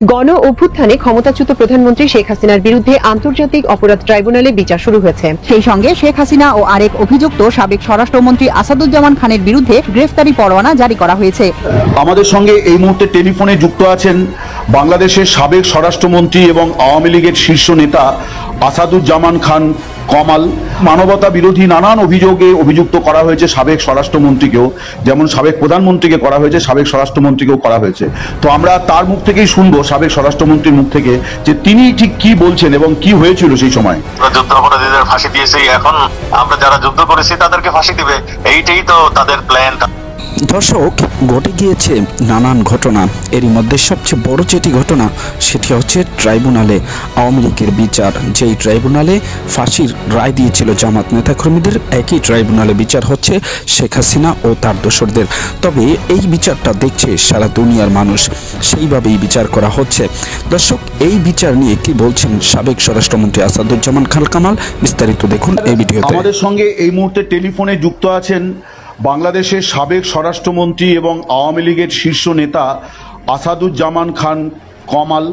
গণ অভ্যুত্থানে ক্ষমতাচ্যুত প্রধানমন্ত্রী শেখ হাসিনার বিরুদ্ধে আন্তর্জাতিক অপরাধ ট্রাইব্যুনালে বিচার শুরু হয়েছে। সেই সঙ্গে শেখ হাসিনা ও আরেক অভিযুক্ত সাবেক স্বরাষ্ট্রমন্ত্রী আসাদুজ্জামান খানের বিরুদ্ধে গ্রেফতারি পরোয়ানা জারি করা হয়েছে। আমাদের সঙ্গে এই মুহূর্তে টেলিফোনে যুক্ত আছেন বাংলাদেশের সাবেক স্বরাষ্ট্রমন্ত্রী এবং আওয়ামী লীগের শীর্ষ নেতা আসাদুজ্জামান খান কমাল। মানবতা বিরোধী নানান অভিযোগে অভিযুক্ত করা হয়েছে সাবেক স্বরাষ্ট্রমন্ত্রীকেও, যেমন সাবেক প্রধানমন্ত্রীকে করা হয়েছে, সাবেক স্বরাষ্ট্রমন্ত্রীকেও করা হয়েছে। তো আমরা তার মুখ থেকেই শুনবো, সাবেক স্বরাষ্ট্রমন্ত্রীর মুখ থেকে, যে তিনি ঠিক কি বলছেন এবং কি হয়েছিল সেই সময়। যুদ্ধাপরাধীদের ফাঁসি দিয়েছে, এখন আমরা যারা যুদ্ধ করেছি তাদেরকে ফাঁসি দিবে, এইটাই তো তাদের প্ল্যান। দর্শক, ঘটে গিয়েছে নানান ঘটনা। এরই মধ্যে সবচেয়ে বড় যেটি ঘটনা সেটি হচ্ছে ট্রাইব্যুনালে আওয়ামী লীগের বিচার। যেই ট্রাইব্যুনালে ফাঁসির রায় দিয়েছিল জামাত নেতাকর্মীদের, একই ট্রাইব্যুনালে বিচার হচ্ছে শেখ হাসিনা ও তার দোসরদের। তবে এই বিচারটা দেখছে সারা দুনিয়ার মানুষ, সেইভাবেই বিচার করা হচ্ছে। দর্শক, এই বিচার নিয়ে কি বলছেন সাবেক স্বরাষ্ট্রমন্ত্রী আসাদুজ্জামান খান কামাল, বিস্তারিত দেখুন এই ভিডিওতে। আমাদের সঙ্গে এই মুহূর্তে টেলিফোনে যুক্ত আছেন বাংলাদেশের সাবেক স্বরাষ্ট্রমন্ত্রী এবং আওয়ামী লীগের শীর্ষ নেতা আসাদুজ্জামান খান কমাল।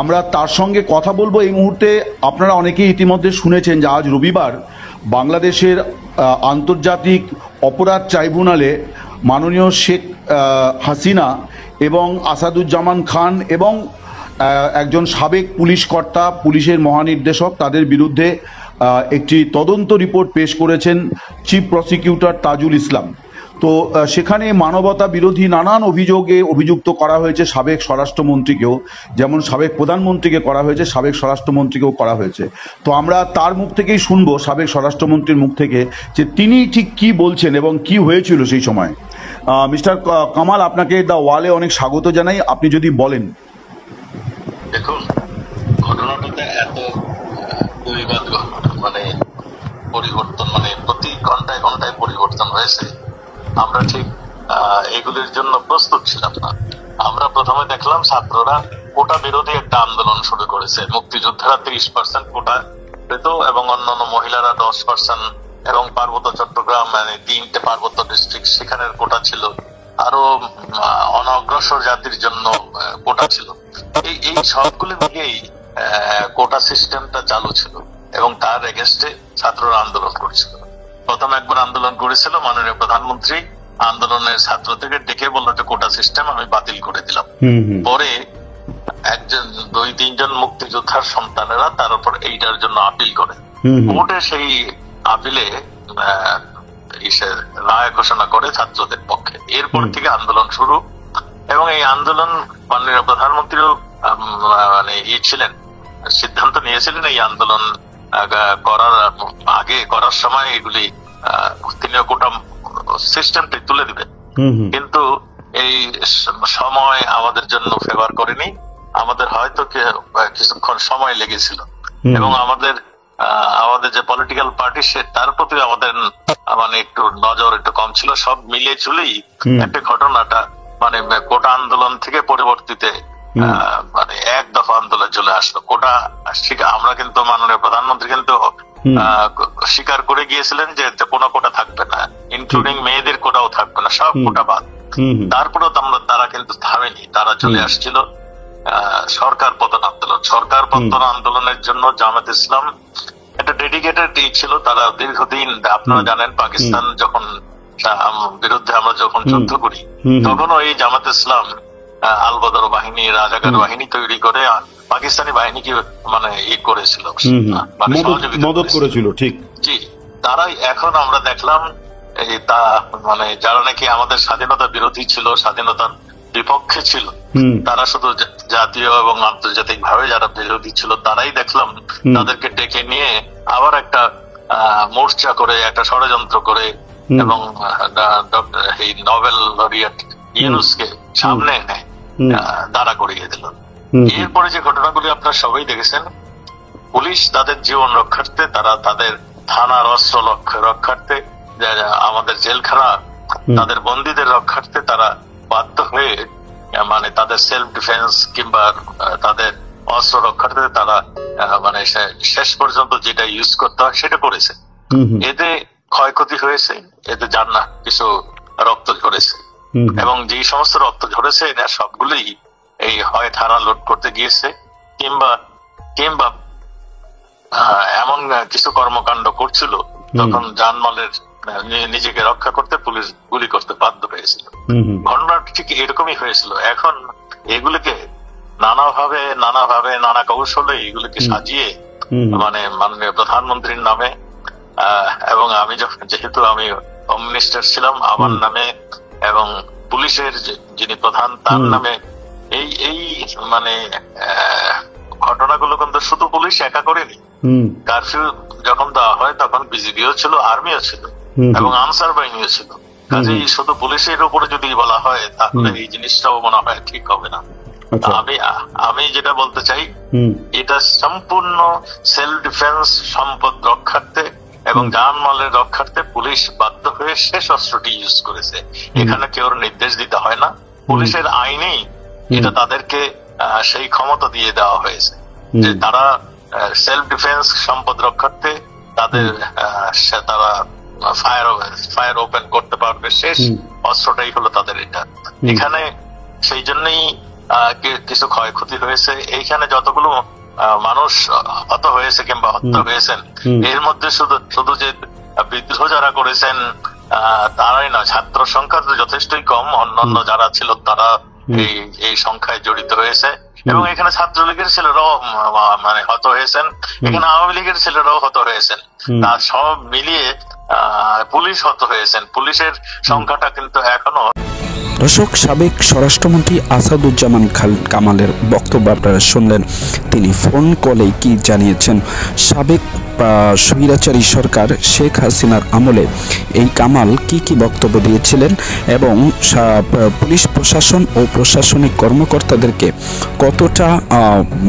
আমরা তার সঙ্গে কথা বলবো এই মুহূর্তে। আপনারা অনেকেই ইতিমধ্যে শুনেছেন যে আজ রবিবার বাংলাদেশের আন্তর্জাতিক অপরাধ ট্রাইব্যুনালে মাননীয় শেখ হাসিনা এবং আসাদুজ্জামান খান এবং একজন সাবেক পুলিশ কর্তা, পুলিশের মহানির্দেশক, তাদের বিরুদ্ধে একটি তদন্ত রিপোর্ট পেশ করেছেন চিফ প্রসিকিউটর তাজুল ইসলাম। তো সেখানে মানবতা বিরোধী নানান অভিযোগে অভিযুক্ত করা হয়েছে সাবেক স্বরাষ্ট্রমন্ত্রীকেও, যেমন সাবেক প্রধানমন্ত্রীকে করা হয়েছে, সাবেক স্বরাষ্ট্রমন্ত্রীকেও করা হয়েছে। তো আমরা তার মুখ থেকেই শুনবো, সাবেক স্বরাষ্ট্রমন্ত্রীর মুখ থেকে, যে তিনি ঠিক কি বলছেন এবং কি হয়েছিল সেই সময়। মিস্টার কামাল, আপনাকে দ্য ওয়ালে অনেক স্বাগত জানাই। আপনি যদি বলেন। দেখুন, ঘটনাটাতে এত পরিবর্তন, প্রতি ঘন্টায় ঘন্টায় পরিবর্তন হয়েছে। আমরা ঠিক এগুলির জন্য প্রস্তুত ছিলাম না। আমরা প্রথমে দেখলাম ছাত্ররা কোটা বিরোধী একটা আন্দোলন শুরু করেছে। মুক্তিযোদ্ধারা 30% কোটা পেত এবং অন্যান্য মহিলারা 10%, এবং পার্বত্য চট্টগ্রাম 3টে পার্বত্য ডিস্ট্রিক্ট সেখানের কোটা ছিল, আরো অনগ্রসর জাতির জন্য কোটা ছিল। এই সবগুলো মিলিয়েই কোটা সিস্টেমটা চালু ছিল এবং তার এগেনস্টে ছাত্ররা আন্দোলন করছিল। প্রথম একবার আন্দোলন করেছিল, মাননীয় প্রধানমন্ত্রী আন্দোলনের ছাত্রদেরকে ডেকে বললো যে কোটা সিস্টেম আমি বাতিল করে দিলাম। পরে একজন 2-3জন মুক্তিযোদ্ধার সন্তানেরা তার উপর এইটার জন্য আপিল করে। কোর্টে সেই আপিলে রায় ঘোষণা করে ছাত্রদের পক্ষে। এরপর থেকে আন্দোলন শুরু, এবং এই আন্দোলন মাননীয় প্রধানমন্ত্রীও ছিলেন, সিদ্ধান্ত নিয়েছিলেন এই আন্দোলন করার সময় এগুলি তিনিও কোটা সিস্টেমটি তুলে দিবেন। কিন্তু এই সময় আমাদের জন্য ফেভার করেনি। আমাদের হয়তো কিছুক্ষণ সময় লেগেছিল, এবং আমাদের যে পলিটিক্যাল পার্টি তার প্রতি আমাদের একটু নজর একটু কম ছিল। সব মিলিয়ে চলেই একটা ঘটনাটা কোটা আন্দোলন থেকে পরবর্তীতে এক দফা আন্দোলন চলে আসলো। কোটা আমরা কিন্তু মাননীয় প্রধানমন্ত্রী কিন্তু স্বীকার করে গিয়েছিলেন যে কোনো কোটা থাকবে না, ইনক্লুডিং মেয়েদের কোটাও থাকবে না, সব কোটা বাদ। তারপরেও তারা কিন্তু থামেনি, তারা চলে আসছিল সরকার পতন আন্দোলন। সরকার পতন আন্দোলনের জন্য জামাত ইসলাম একটা ডেডিকেটেড ছিল। তারা দীর্ঘদিন, আপনারা জানেন, পাকিস্তান যখন বিরুদ্ধে আমরা যখন যুদ্ধ করি, তখনও এই জামাত ইসলাম আলবদর বাহিনী, রাজাকার বাহিনী তৈরি করে পাকিস্তানি বাহিনীকে করেছিল, মদত করেছিল। ঠিক, জি। তারাই এখন আমরা দেখলাম যারা নাকি আমাদের স্বাধীনতা বিরোধী ছিল, স্বাধীনতার বিপক্ষে ছিল, তারা শুধু জাতীয় এবং আন্তর্জাতিক ভাবে যারা বিরোধী ছিল, তারাই দেখলাম তাদেরকে ডেকে নিয়ে আবার একটা মোর্চা করে, একটা ষড়যন্ত্র করে, এবং এই নোবেল লরিয়েট ইউনুসকে সামনে এনে দাঁড়া করিয়ে দিল। এরপরে যে ঘটনাগুলি আপনারা সবাই দেখেছেন, পুলিশ তাদের জীবন রক্ষার্থে, তারা তাদের থানার অস্ত্র রক্ষার্থে, আমাদের জেলখানা তাদের বন্দীদের রক্ষার্থে তারা বাধ্য হয়ে তাদের সেলফ ডিফেন্স কিংবা তাদের অস্ত্র রক্ষার্থে তারা শেষ পর্যন্ত যেটা ইউজ করতে হয় সেটা করেছে। এতে ক্ষয়ক্ষতি হয়েছে, এতে জানা কিছু রক্ত ঝরেছে, এবং যে সমস্ত রক্ত ঝরেছে এটা সবগুলোই এই হয় থানা লুট করতে গিয়েছে কিংবা কিংবা এমন কিছু কর্মকাণ্ড করছিল তখন জানমালের নিজেকে রক্ষা করতে পুলিশ গুলি করতে বাধ্য হয়েছিল। ঘটনা ঠিক এরকমই হয়েছিল। এখন এগুলিকে নানাভাবে নানা কৌশলে এগুলিকে সাজিয়ে মানে মাননীয় প্রধানমন্ত্রীর নামে এবং আমি যেহেতু আমি হোম মিনিস্টার ছিলাম আমার নামে এবং পুলিশের যিনি প্রধান তার নামে এই মানে ঘটনাগুলো কিন্তু শুধু পুলিশ একা করেনি। কারফিউ যখন দেওয়া হয় তখন বিজিবিও ছিল, আর্মিও ছিল এবং আনসার বাহিনীও ছিল। কাজেই শুধু পুলিশের উপরে যদি বলা হয় তাহলে এই জিনিসটাও মনে হয় ঠিক হবে না। আমি যেটা বলতে চাই এটা সম্পূর্ণ সেলফ ডিফেন্স, সম্পদ রক্ষার্থে এবং জানমালের রক্ষার্থে পুলিশ বাধ্য হয়ে শেষ অস্ত্রটি ইউজ করেছে। এখানে কেউ নির্দেশ দিতে হয় না, পুলিশের আইনেই এটা তাদেরকে সেই ক্ষমতা দিয়ে দেওয়া হয়েছে যে তারা সেলফ ডিফেন্স, সম্পদ রক্ষার্থে তারা ফায়ার ওপেন করতে পারবে। শেষ অস্ত্রটাই হলো তাদের এটা। এখানে সেই জন্যই কিছু ক্ষয়ক্ষতি হয়েছে। এইখানে যতগুলো মানুষ হত হয়েছে কিংবা হত্যা হয়েছেন এর মধ্যে শুধু যে বিদ্রোহ যারা করেছেন তারাই না, ছাত্র সংখ্যা তো যথেষ্টই কম, অন্যান্য যারা ছিল তারা এই সংখ্যায় জড়িত হয়েছে এবং এখানে ছাত্রলীগের ছেলেরাও মানে হত হয়েছেন, এখানে আওয়ামী লীগের ছেলেরাও হত হয়েছেন। তার সব মিলিয়ে পুলিশ হত হয়েছেন। পুলিশের সংখ্যাটা কিন্তু এখনো। দর্শক, সাবেক স্বরাষ্ট্রমন্ত্রী আসাদুজ্জামান খান কামালের বক্তব্য আপনারা শুনলেন। তিনি ফোন কলে কি জানিয়েছেন। সাবেক স্বৈরাচারী সরকার শেখ হাসিনার আমলে এই কামাল কি বক্তব্য দিয়েছিলেন এবং পুলিশ প্রশাসন ও প্রশাসনিক কর্মকর্তাদেরকে কতটা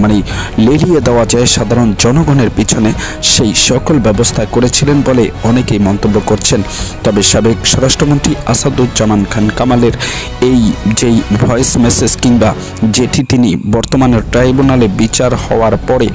মানে লেলিয়ে দেওয়া যায় সাধারণ জনগণের পিছনে, সেই সকল ব্যবস্থা করেছিলেন বলে অনেকেই মন্তব্য করছেন। তবে সাবেক স্বরাষ্ট্রমন্ত্রী আসাদুজ্জামান খান কামালের এই যেই ভয়েস মেসেজ কিংবা যেটি তিনি বর্তমানে ট্রাইব্যুনালে বিচার হওয়ার পরে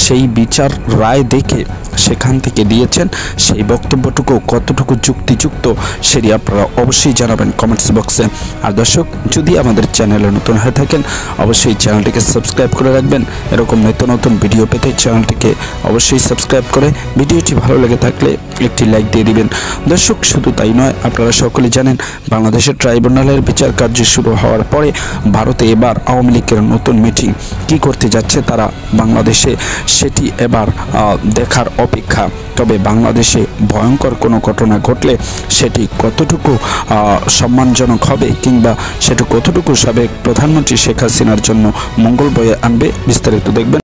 সেই বিচার রায় দেখে সেখান থেকে দিয়েছেন, সেই বক্তব্যটুকু কতটুকু যুক্তিযুক্ত সেটি আপনারা অবশ্যই জানাবেন কমেন্টস বক্সে। আর দর্শক, যদি আমাদের চ্যানেলে নতুন হয়ে থাকেন অবশ্যই চ্যানেলটিকে সাবস্ক্রাইব করে রাখবেন। এরকম নতুন ভিডিও পেতে চ্যানেলটিকে অবশ্যই সাবস্ক্রাইব করে ভিডিওটি ভালো লেগে থাকলে একটি লাইক দিয়ে দিবেন। দর্শক, শুধু তাই নয়, আপনারা সকলেই জানেন বাংলাদেশের ট্রাইব্যুনালের বিচার কার্য শুরু হওয়ার পরে ভারতে এবার আওয়ামী লীগের নতুন মিটিং কি করতে যাচ্ছে তারা বাংলাদেশে, সেটি এবার দেখার অপেক্ষা। তবে বাংলাদেশে ভয়ঙ্কর কোনো ঘটনা ঘটলে সেটি কতটুকু সম্মানজনক হবে কিংবা সেটা কতটুকু সাবেক প্রধানমন্ত্রী শেখ হাসিনার জন্য মঙ্গল বয়ে আনবে, বিস্তারিত দেখবেন।